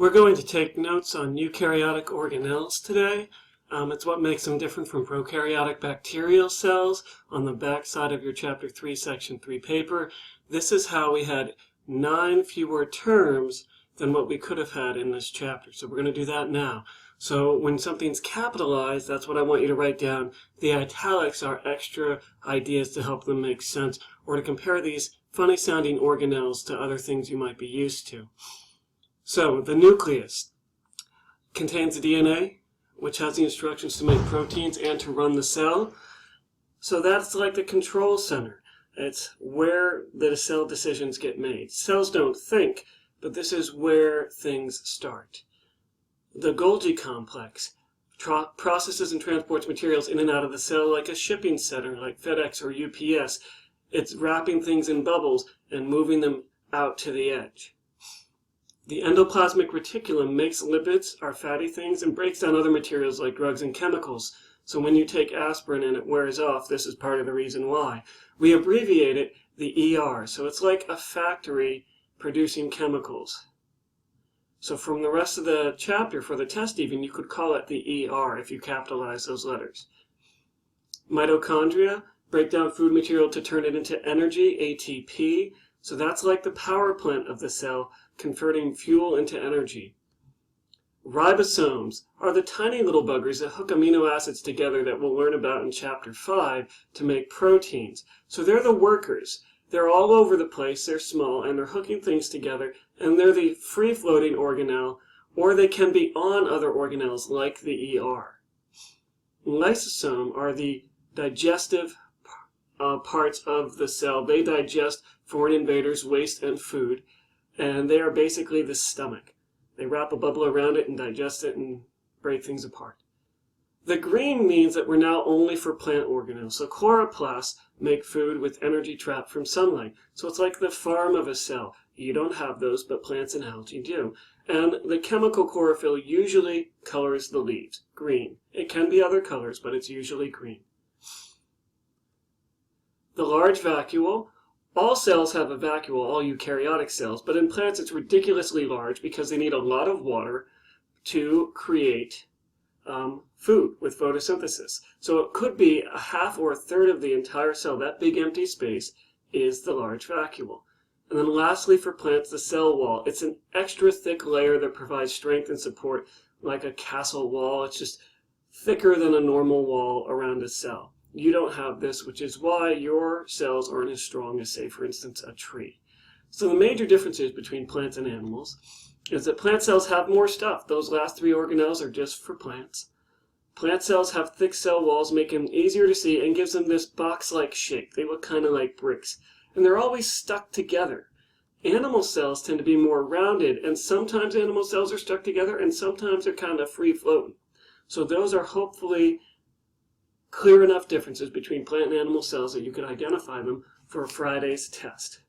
We're going to take notes on eukaryotic organelles today. It's what makes them different from prokaryotic bacterial cells on the back side of your Chapter 3, Section 3 paper. This is how we had 9 fewer terms than what we could have had in this chapter. So we're going to do that now. So when something's capitalized, that's what I want you to write down. The italics are extra ideas to help them make sense, or to compare these funny sounding organelles to other things you might be used to. So the nucleus contains the DNA, which has the instructions to make proteins and to run the cell. So that's like the control center. It's where the cell decisions get made. Cells don't think, but this is where things start. The GOLGI complex processes and transports materials in and out of the cell like a shipping center, like FedEx or UPS. It's wrapping things in bubbles and moving them out to the edge. The endoplasmic reticulum makes lipids, our fatty things, and breaks down other materials like drugs and chemicals. So when you take aspirin and it wears off, this is part of the reason why. We abbreviate it the ER, so it's like a factory producing chemicals. So from the rest of the chapter, for the test even, you could call it the ER if you capitalize those letters. Mitochondria break down food material to turn it into energy, ATP. So that's like the power plant of the cell, converting fuel into energy. Ribosomes are the tiny little buggers that hook amino acids together that we'll learn about in Chapter 5 to make proteins. So they're the workers. They're all over the place, they're small, and they're hooking things together, and they're the free-floating organelle, or they can be on other organelles like the ER. Lysosome are the digestive parts of the cell. They digest foreign invaders, waste, and food, and they are basically the stomach. They wrap a bubble around it and digest it and break things apart. The green means that we're now only for plant organelles. So chloroplasts make food with energy trapped from sunlight. So it's like the farm of a cell. You don't have those, but plants and algae do. And the chemical chlorophyll usually colors the leaves green. It can be other colors, but it's usually green. The large vacuole. All cells have a vacuole, all eukaryotic cells, but in plants it's ridiculously large because they need a lot of water to create food with photosynthesis. So it could be a half or a third of the entire cell. That big empty space is the large vacuole. And then lastly for plants, the cell wall. It's an extra thick layer that provides strength and support like a castle wall. It's just thicker than a normal wall around a cell. You don't have this, which is why your cells aren't as strong as, say, for instance, a tree. So the major differences between plants and animals is that plant cells have more stuff. Those last 3 organelles are just for plants. Plant cells have thick cell walls, make them easier to see, and gives them this box-like shape. They look kind of like bricks. And they're always stuck together. Animal cells tend to be more rounded, and sometimes animal cells are stuck together, and sometimes they're kind of free-floating. So those are hopefully clear enough differences between plant and animal cells that you can identify them for Friday's test.